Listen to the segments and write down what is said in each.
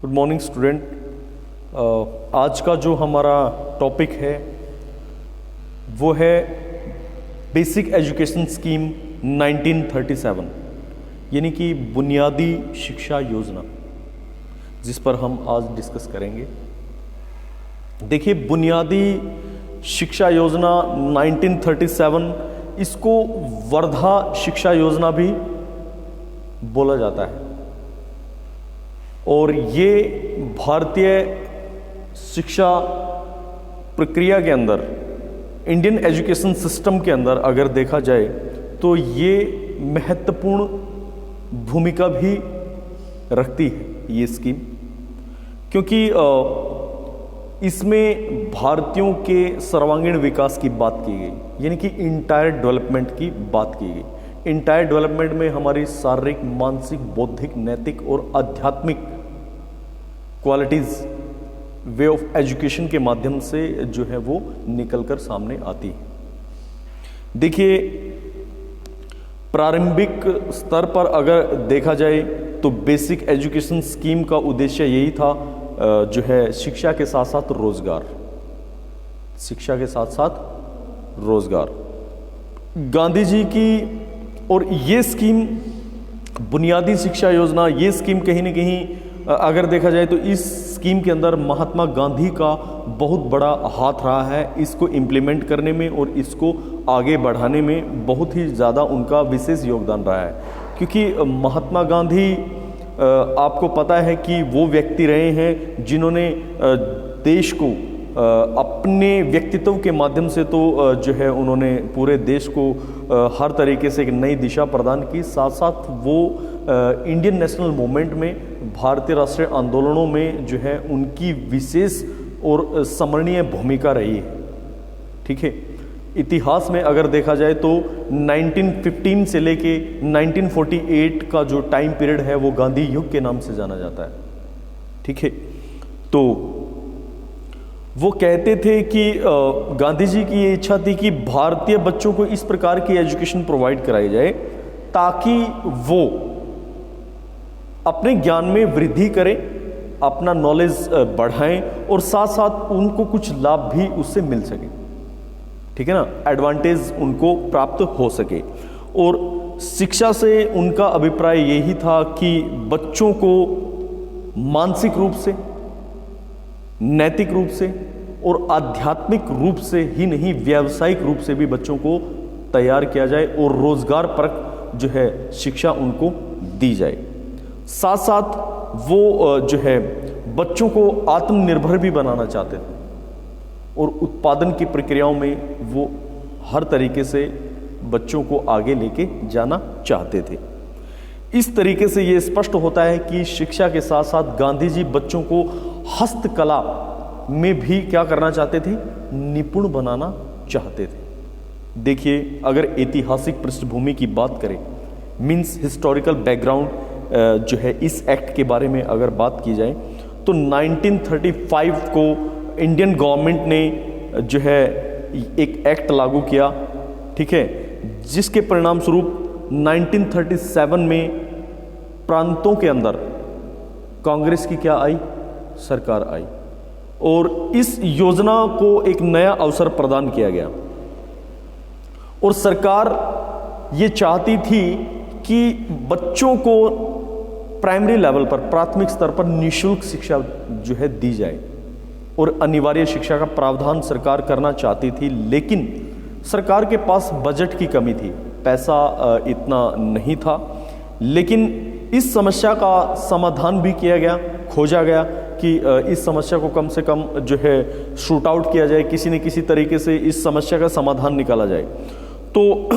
Good morning student. आज का जो हमारा टॉपिक है वो है बेसिक एजुकेशन स्कीम 1937 यानी कि बुनियादी शिक्षा योजना, जिस पर हम आज डिस्कस करेंगे। देखिए, बुनियादी शिक्षा योजना 1937, इसको वर्धा शिक्षा योजना भी बोला जाता है और ये भारतीय शिक्षा प्रक्रिया के अंदर, इंडियन एजुकेशन सिस्टम के अंदर अगर देखा जाए तो ये महत्वपूर्ण भूमिका भी रखती है ये स्कीम, क्योंकि इसमें भारतीयों के सर्वांगीण विकास की बात की गई, यानी कि इंटायर डेवलपमेंट की बात की गई। इंटायर डेवलपमेंट में हमारी शारीरिक, मानसिक, बौद्धिक, नैतिक और आध्यात्मिक क्वालिटीज़ वे ऑफ एजुकेशन के माध्यम से जो है वो निकलकर सामने आती है। देखिए, प्रारंभिक स्तर पर अगर देखा जाए तो बेसिक एजुकेशन स्कीम का उद्देश्य यही था, जो है शिक्षा के साथ साथ रोजगार, शिक्षा के साथ साथ रोजगार। गांधी जी की और ये स्कीम, बुनियादी शिक्षा योजना, ये स्कीम कहीं न कहीं अगर देखा जाए तो इस स्कीम के अंदर महात्मा गांधी का बहुत बड़ा हाथ रहा है इसको इम्प्लीमेंट करने में, और इसको आगे बढ़ाने में बहुत ही ज़्यादा उनका विशेष योगदान रहा है। क्योंकि महात्मा गांधी, आपको पता है कि वो व्यक्ति रहे हैं जिन्होंने देश को अपने व्यक्तित्व के माध्यम से तो जो है उन्होंने पूरे देश को हर तरीके से एक नई दिशा प्रदान की। साथ साथ वो इंडियन नेशनल मूवमेंट में, भारतीय राष्ट्रीय आंदोलनों में जो है उनकी विशेष और स्मरणीय भूमिका रही है। ठीक है, इतिहास में अगर देखा जाए तो 1915 से लेके 1948 का जो टाइम पीरियड है वो गांधी युग के नाम से जाना जाता है। ठीक है, तो वो कहते थे कि गांधी जी की ये इच्छा थी कि भारतीय बच्चों को इस प्रकार की एजुकेशन प्रोवाइड कराई जाए ताकि वो अपने ज्ञान में वृद्धि करें, अपना नॉलेज बढ़ाएं और साथ साथ उनको कुछ लाभ भी उससे मिल सके। ठीक है ना, एडवांटेज उनको प्राप्त हो सके। और शिक्षा से उनका अभिप्राय यही था कि बच्चों को मानसिक रूप से, नैतिक रूप से और आध्यात्मिक रूप से ही नहीं, व्यावसायिक रूप से भी बच्चों को तैयार किया जाए और रोजगार परक जो है शिक्षा उनको दी जाए। साथ साथ वो जो है बच्चों को आत्मनिर्भर भी बनाना चाहते थे और उत्पादन की प्रक्रियाओं में वो हर तरीके से बच्चों को आगे लेके जाना चाहते थे। इस तरीके से ये स्पष्ट होता है कि शिक्षा के साथ साथ गांधी जी बच्चों को हस्तकला में भी क्या करना चाहते थे, निपुण बनाना चाहते थे। देखिए, अगर ऐतिहासिक पृष्ठभूमि की बात करें, मीन्स हिस्टोरिकल बैकग्राउंड जो है इस एक्ट के बारे में अगर बात की जाए तो 1935 को इंडियन गवर्नमेंट ने जो है एक एक्ट लागू किया। ठीक है, जिसके परिणाम स्वरूप 1937 में प्रांतों के अंदर कांग्रेस की क्या आई, सरकार आई और इस योजना को एक नया अवसर प्रदान किया गया। और सरकार ये चाहती थी कि बच्चों को प्राइमरी लेवल पर, प्राथमिक स्तर पर निःशुल्क शिक्षा जो है दी जाए और अनिवार्य शिक्षा का प्रावधान सरकार करना चाहती थी। लेकिन सरकार के पास बजट की कमी थी, पैसा इतना नहीं था। लेकिन इस समस्या का समाधान भी किया गया, खोजा गया कि इस समस्या को कम से कम जो है शूट आउट किया जाए, किसी न किसी तरीके से इस समस्या का समाधान निकाला जाए। तो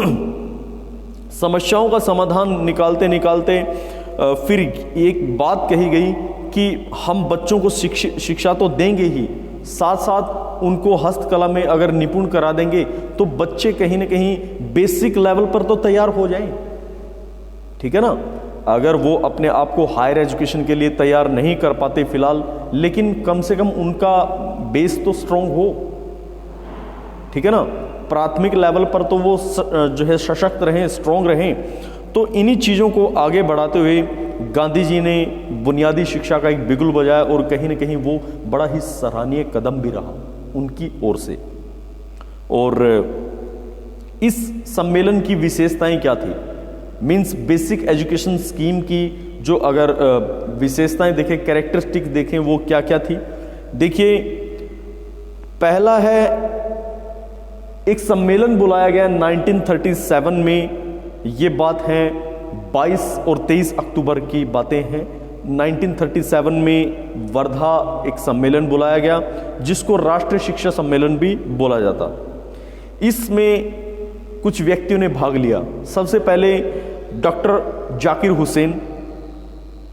समस्याओं का समाधान निकालते निकालते फिर एक बात कही गई कि हम बच्चों को शिक्षा तो देंगे ही, साथ साथ उनको हस्तकला में अगर निपुण करा देंगे तो बच्चे कहीं ना कहीं बेसिक लेवल पर तो तैयार हो जाएं। ठीक है ना, अगर वो अपने आप को हायर एजुकेशन के लिए तैयार नहीं कर पाते फिलहाल, लेकिन कम से कम उनका बेस तो स्ट्रांग हो। ठीक है ना, प्राथमिक लेवल पर तो वो जो है सशक्त रहें, स्ट्रांग रहें। तो इन्हीं चीज़ों को आगे बढ़ाते हुए गांधी जी ने बुनियादी शिक्षा का एक बिगुल बजाया और कहीं ना कहीं वो बड़ा ही सराहनीय कदम भी रहा उनकी ओर से। और इस सम्मेलन की विशेषताएं क्या थी, मींस बेसिक एजुकेशन स्कीम की जो अगर विशेषताएं देखें, कैरेक्टरिस्टिक देखें, वो क्या क्या थी। देखिए, पहला है एक सम्मेलन बुलाया गया 1937 में। ये बात है 22 और 23 अक्टूबर की बातें हैं। 1937 में वर्धा एक सम्मेलन बुलाया गया जिसको राष्ट्रीय शिक्षा सम्मेलन भी बोला जाता। इसमें कुछ व्यक्तियों ने भाग लिया। सबसे पहले डॉक्टर जाकिर हुसैन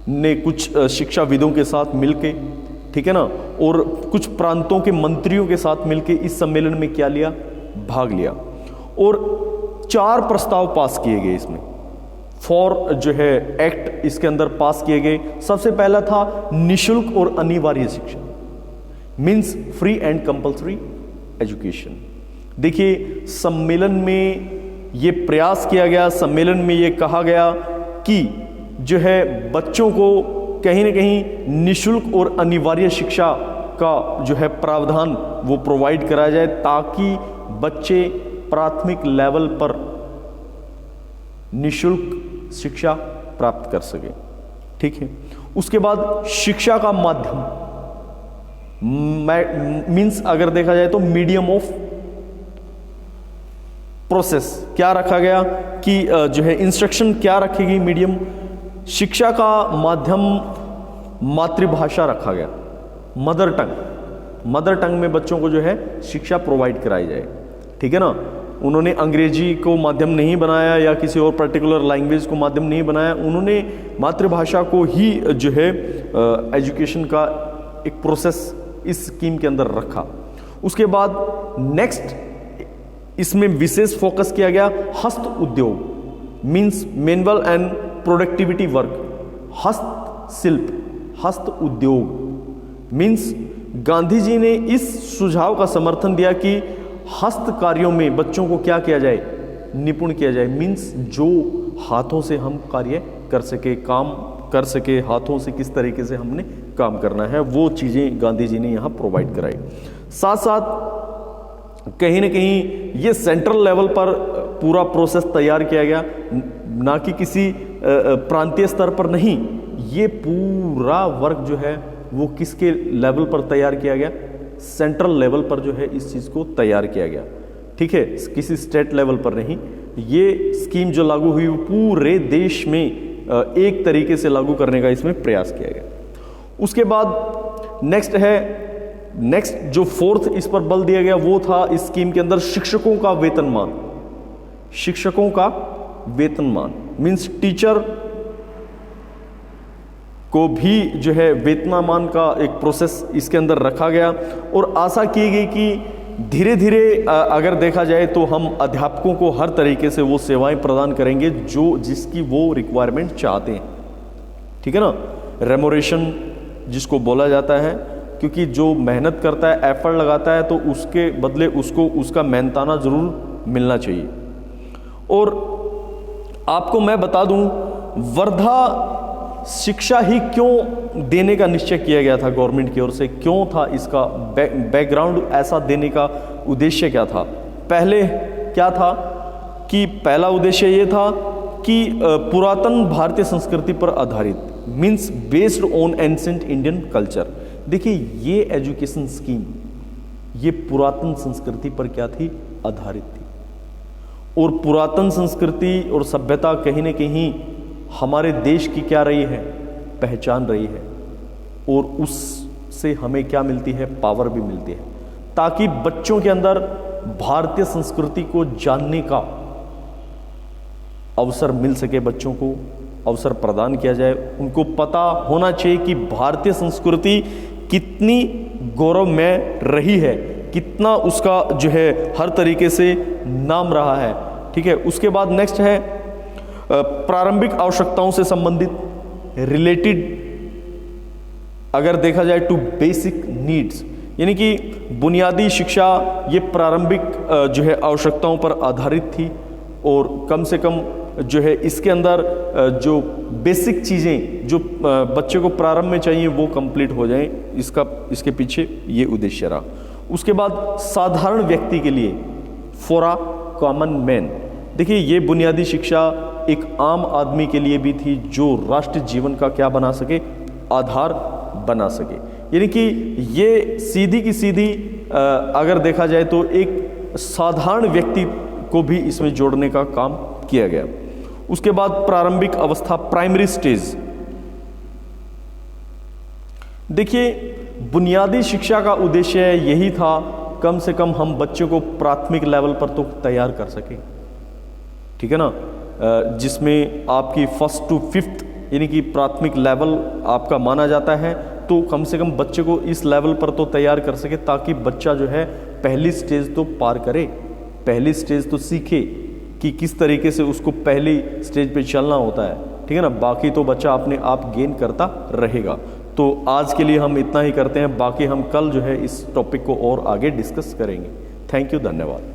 ने कुछ शिक्षाविदों के साथ मिलके, ठीक है ना, और कुछ प्रांतों के मंत्रियों के साथ मिलके इस सम्मेलन में क्या लिया, भाग लिया। और 4 प्रस्ताव पास किए गए इसमें, 4 जो है एक्ट इसके अंदर पास किए गए। सबसे पहला था निशुल्क और अनिवार्य शिक्षा, means free and compulsory education. देखिए, सम्मेलन में ये प्रयास किया गया, सम्मेलन में ये कहा गया कि जो है बच्चों को कहीं ना कहीं निशुल्क और अनिवार्य शिक्षा का जो है प्रावधान वो प्रोवाइड कराया जाए ताकि बच्चे प्राथमिक लेवल पर निशुल्क शिक्षा प्राप्त कर सके। ठीक है। उसके बाद शिक्षा का माध्यम, मींस अगर देखा जाए तो मीडियम ऑफ प्रोसेस क्या रखा गया कि जो है इंस्ट्रक्शन क्या रखेगी मीडियम, शिक्षा का माध्यम मातृभाषा रखा गया, मदर टंग में बच्चों को जो है शिक्षा प्रोवाइड कराई जाए। ठीक है ना, उन्होंने अंग्रेजी को माध्यम नहीं बनाया या किसी और पर्टिकुलर लैंग्वेज को माध्यम नहीं बनाया, उन्होंने मातृभाषा को ही जो है एजुकेशन का एक प्रोसेस इस स्कीम के अंदर रखा। उसके बाद नेक्स्ट इसमें विशेष फोकस किया गया हस्त उद्योग, means manual and productivity work, हस्तशिल्प, हस्त उद्योग। मींस गांधी जी ने इस सुझाव का समर्थन दिया कि हस्त कार्यों में बच्चों को क्या किया जाए, निपुण किया जाए। मींस जो हाथों से हम कार्य कर सके, काम कर सके, हाथों से किस तरीके से हमने काम करना है, वो चीज़ें गांधी जी ने यहाँ प्रोवाइड कराई। साथ साथ कहीं ना कहीं ये सेंट्रल लेवल पर पूरा प्रोसेस तैयार किया गया, ना कि किसी प्रांतीय स्तर पर नहीं, ये पूरा वर्क जो है वो किसके लेवल पर तैयार किया गया, सेंट्रल लेवल पर जो है इस चीज़ को तैयार किया गया। ठीक है, किसी स्टेट लेवल पर नहीं। ये स्कीम जो लागू हुई वो पूरे देश में एक तरीके से लागू करने का इसमें प्रयास किया गया। उसके बाद नेक्स्ट जो फोर्थ इस पर बल दिया गया वो था इस स्कीम के अंदर शिक्षकों का वेतनमान। शिक्षकों का वेतनमान मींस टीचर को भी जो है वेतनमान का एक प्रोसेस इसके अंदर रखा गया और आशा की गई कि धीरे धीरे अगर देखा जाए तो हम अध्यापकों को हर तरीके से वो सेवाएं प्रदान करेंगे जो जिसकी वो रिक्वायरमेंट चाहते हैं। ठीक है ना, रेमोरेशन जिसको बोला जाता है, क्योंकि जो मेहनत करता है, एफर्ट लगाता है, तो उसके बदले उसको उसका मेहनताना जरूर मिलना चाहिए। और आपको मैं बता दूं, वर्धा शिक्षा ही क्यों देने का निश्चय किया गया था गवर्नमेंट की ओर से, क्यों था इसका बैकग्राउंड ऐसा देने का उद्देश्य क्या था। पहले क्या था कि पहला उद्देश्य ये था कि पुरातन भारतीय संस्कृति पर आधारित, means based on ancient Indian culture. देखिए, ये एजुकेशन स्कीम ये पुरातन संस्कृति पर क्या थी, आधारित थी। और पुरातन संस्कृति और सभ्यता कहीं न कहीं हमारे देश की क्या रही है, पहचान रही है, और उससे हमें क्या मिलती है, पावर भी मिलती है, ताकि बच्चों के अंदर भारतीय संस्कृति को जानने का अवसर मिल सके, बच्चों को अवसर प्रदान किया जाए। उनको पता होना चाहिए कि भारतीय संस्कृति कितनी गौरवमय रही है, कितना उसका जो है हर तरीके से नाम रहा है। ठीक है। उसके बाद नेक्स्ट है प्रारंभिक आवश्यकताओं से संबंधित, रिलेटेड अगर देखा जाए टू बेसिक नीड्स, यानी कि बुनियादी शिक्षा ये प्रारंभिक जो है आवश्यकताओं पर आधारित थी और कम से कम जो है इसके अंदर जो बेसिक चीज़ें जो बच्चे को प्रारंभ में चाहिए वो कंप्लीट हो जाएं, इसके पीछे ये उद्देश्य रहा। उसके बाद साधारण व्यक्ति के लिए, फॉर अ कॉमन मैन, देखिए ये बुनियादी शिक्षा एक आम आदमी के लिए भी थी जो राष्ट्र जीवन का क्या बना सके, आधार बना सके। यानी कि ये सीधी की सीधी अगर देखा जाए तो एक साधारण व्यक्ति को भी इसमें जोड़ने का काम किया गया। उसके बाद प्रारंभिक अवस्था, प्राइमरी स्टेज, देखिए बुनियादी शिक्षा का उद्देश्य यही था कम से कम हम बच्चों को प्राथमिक लेवल पर तो तैयार कर सकें, ठीक है ना, जिसमें आपकी 1st to 5th यानी कि प्राथमिक लेवल आपका माना जाता है, तो कम से कम बच्चे को इस लेवल पर तो तैयार कर सके ताकि बच्चा जो है पहली स्टेज तो पार करे, पहली स्टेज तो सीखे कि किस तरीके से उसको पहली स्टेज पे चलना होता है, ठीक है ना, बाकी तो बच्चा अपने आप गेन करता रहेगा। तो आज के लिए हम इतना ही करते हैं, बाकी हम कल जो है इस टॉपिक को और आगे डिस्कस करेंगे। थैंक यू, धन्यवाद।